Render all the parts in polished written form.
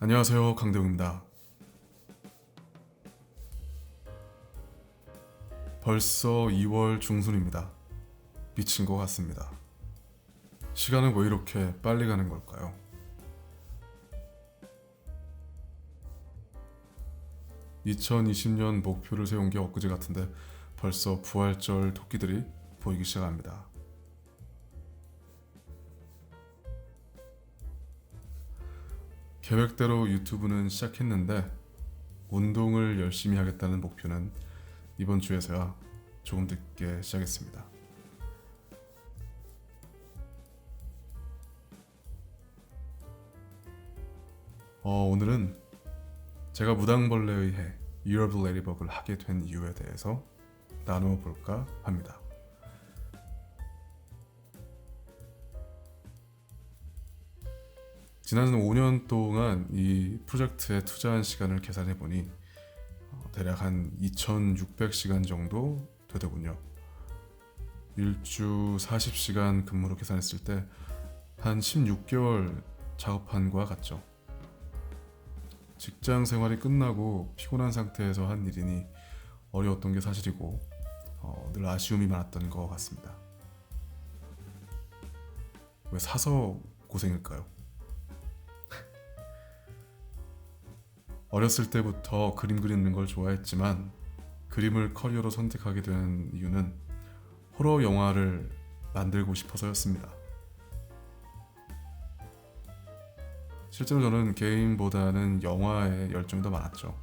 안녕하세요, 강대웅입니다. 벌써 2월 중순입니다. 미친 것 같습니다. 시간은 왜 이렇게 빨리 가는 걸까요? 2020년 목표를 세운 게 엊그제 같은데 벌써 부활절 토끼들이 보이기 시작합니다. 계획대로 유튜브는 시작했는데 운동을 열심히 하겠다는 목표는 이번 주에서야 조금 늦게 시작했습니다. 오늘은 제가 무당벌레의 해 Year of the Ladybug을 하게 된 이유에 대해서 나누어 볼까 합니다. 지난 5년 동안 이 프로젝트에 투자한 시간을 계산해 보니 대략 한 2,600시간 정도 되더군요. 일주 40시간 근무로 계산했을 때 한 16개월 작업한 거와 같죠. 직장 생활이 끝나고 피곤한 상태에서 한 일이니 어려웠던 게 사실이고 늘 아쉬움이 많았던 것 같습니다. 왜 사서 고생일까요? 어렸을 때부터 그림 그리는 걸 좋아했지만 그림을 커리어로 선택하게 된 이유는 호러 영화를 만들고 싶어서였습니다. 실제로 저는 게임보다는 영화에 열정이 더 많았죠.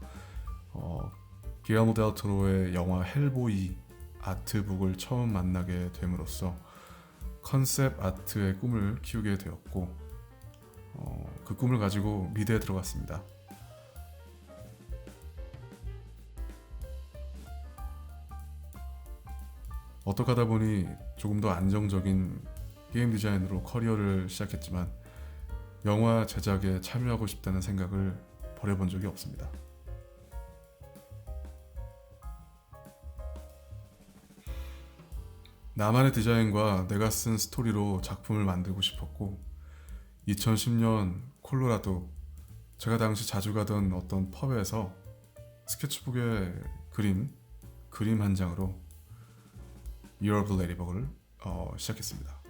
기아모 델 토로의 영화 헬보이 아트북을 처음 만나게 됨으로써 컨셉 아트의 꿈을 키우게 되었고 그 꿈을 가지고 미대에 들어갔습니다. 어떻게 하다 보니 조금 더 안정적인 게임 디자인으로 커리어를 시작했지만 영화 제작에 참여하고 싶다는 생각을 버려본 적이 없습니다. 나만의 디자인과 내가 쓴 스토리로 작품을 만들고 싶었고 2010년 콜로라도 제가 당시 자주 가던 어떤 펍에서 스케치북에 그림 한 장으로 Year of the Ladybug을 시작했습니다.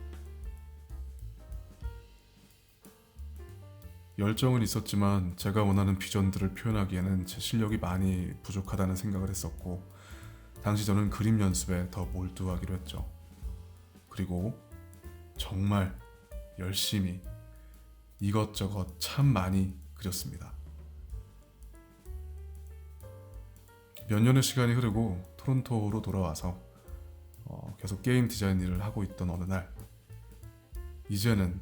열정은 있었지만 제가 원하는 비전들을 표현하기에는 제 실력이 많이 부족하다는 생각을 했었고 당시 저는 그림 연습에 더 몰두하기로 했죠. 그리고 정말 열심히 이것저것 참 많이 그렸습니다. 몇 년의 시간이 흐르고 토론토로 돌아와서 계속 게임 디자인 일을 하고 있던 어느 날 이제는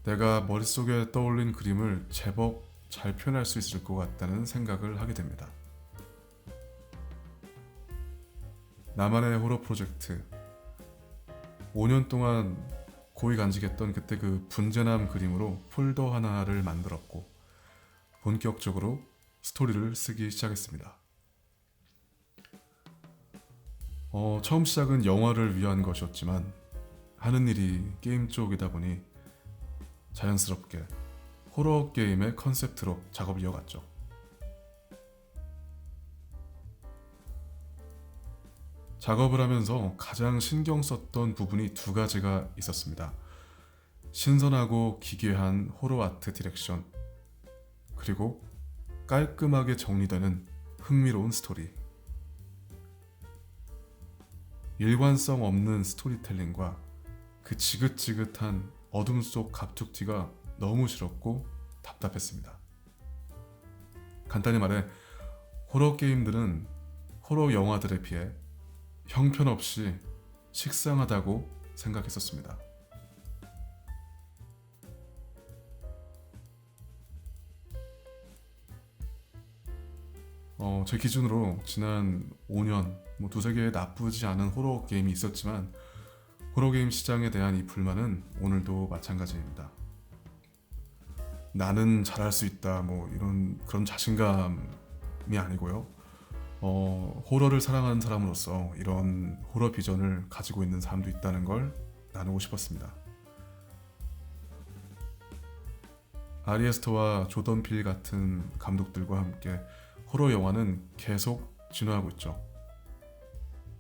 내가 머릿속에 떠올린 그림을 제법 잘 표현할 수 있을 것 같다는 생각을 하게 됩니다. 나만의 호러 프로젝트 5년 동안 고이 간직했던 그때 그 분재남 그림으로 폴더 하나를 만들었고 본격적으로 스토리를 쓰기 시작했습니다. 처음 시작은 영화를 위한 것이었지만 하는 일이 게임 쪽이다 보니 자연스럽게 호러 게임의 컨셉트로 작업을 이어갔죠. 작업을 하면서 가장 신경 썼던 부분이 두 가지가 있었습니다. 신선하고 기괴한 호러 아트 디렉션, 그리고 깔끔하게 정리되는 흥미로운 스토리. 일관성 없는 스토리텔링과 그 지긋지긋한 어둠 속 갑툭튀가 너무 싫었고 답답했습니다. 간단히 말해 호러 게임들은 호러 영화들에 비해 형편없이 식상하다고 생각했었습니다. 제 기준으로 지난 5년 두세 개의 나쁘지 않은 호러 게임이 있었지만 호러 게임 시장에 대한 이 불만은 오늘도 마찬가지입니다. 나는 잘할 수 있다 그런 자신감이 아니고요. 호러를 사랑하는 사람으로서 이런 호러 비전을 가지고 있는 사람도 있다는 걸 나누고 싶었습니다. 아리 에스터와 조던 필 같은 감독들과 함께 호러 영화는 계속 진화하고 있죠.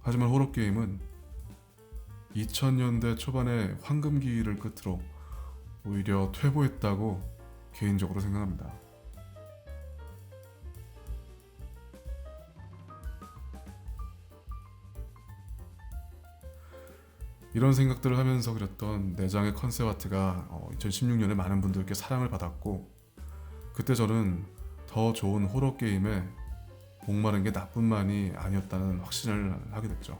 하지만 호러 게임은 2000년대 초반의 황금기를 끝으로 오히려 퇴보했다고 개인적으로 생각합니다. 이런 생각들을 하면서 그렸던 4장의 컨셉 아트가 2016년에 많은 분들께 사랑을 받았고, 그때 저는 더 좋은 호러 게임에 목마른 게 나뿐만이 아니었다는 확신을 하게 됐죠.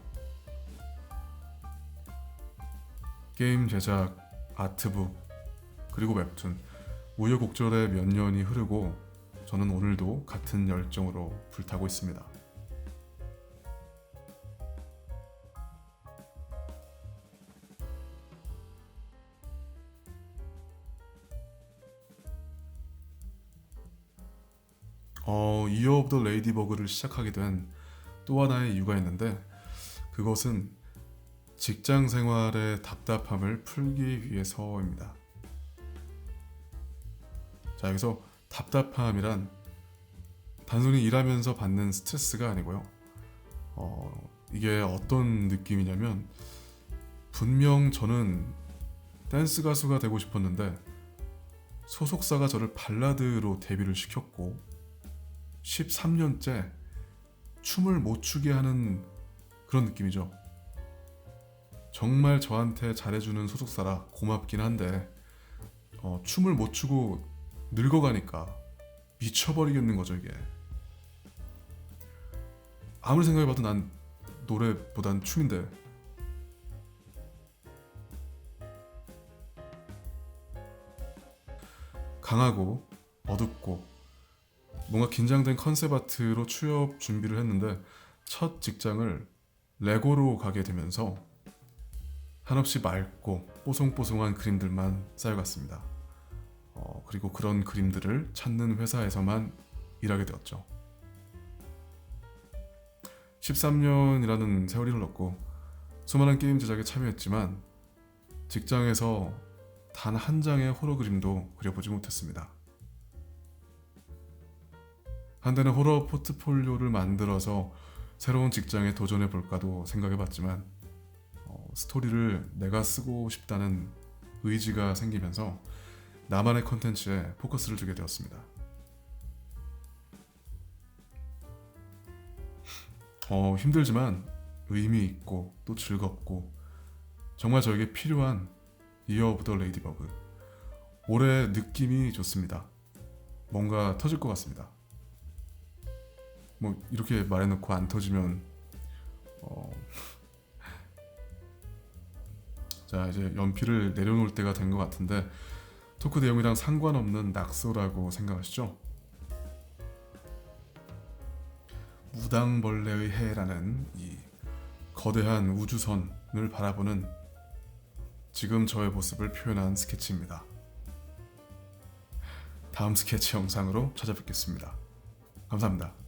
게임 제작, 아트북, 그리고 웹툰, 우여곡절의 몇 년이 흐르고 저는 오늘도 같은 열정으로 불타고 있습니다. 이어 오브 더 레이디버그를 시작하게 된 또 하나의 이유가 있는데, 그것은 직장 생활의 답답함을 풀기 위해서입니다. 자, 여기서 답답함이란 단순히 일하면서 받는 스트레스가 아니고요. 이게 어떤 느낌이냐면, 분명 저는 댄스 가수가 되고 싶었는데 소속사가 저를 발라드로 데뷔를 시켰고 13년째 춤을 못 추게 하는 그런 느낌이죠. 정말 저한테 잘해주는 소속사라 고맙긴 한데 춤을 못 추고 늙어가니까 미쳐버리겠는 거죠. 이게 아무리 생각해봐도 난 노래보단 춤인데. 강하고 어둡고 뭔가 긴장된 컨셉 아트로 취업 준비를 했는데 첫 직장을 레고로 가게 되면서 한없이 맑고 뽀송뽀송한 그림들만 쌓여갔습니다. 그리고 그런 그림들을 찾는 회사에서만 일하게 되었죠. 13년이라는 세월이 흘렀고 수많은 게임 제작에 참여했지만 직장에서 단 한 장의 호러 그림도 그려보지 못했습니다. 한때는 호러 포트폴리오를 만들어서 새로운 직장에 도전해 볼까도 생각해 봤지만 스토리를 내가 쓰고 싶다는 의지가 생기면서 나만의 컨텐츠에 포커스를 두게 되었습니다. 힘들지만 의미 있고 또 즐겁고 정말 저에게 필요한 이어 오브 더 레이디버그. 올해 느낌이 좋습니다. 뭔가 터질 것 같습니다. 뭐 이렇게 말해놓고 안 터지면 자, 이제 연필을 내려놓을 때가 된 것 같은데 토크 내용이랑 상관없는 낙서라고 생각하시죠? 무당벌레의 해라는 이 거대한 우주선을 바라보는 지금 저의 모습을 표현한 스케치입니다. 다음 스케치 영상으로 찾아뵙겠습니다. 감사합니다.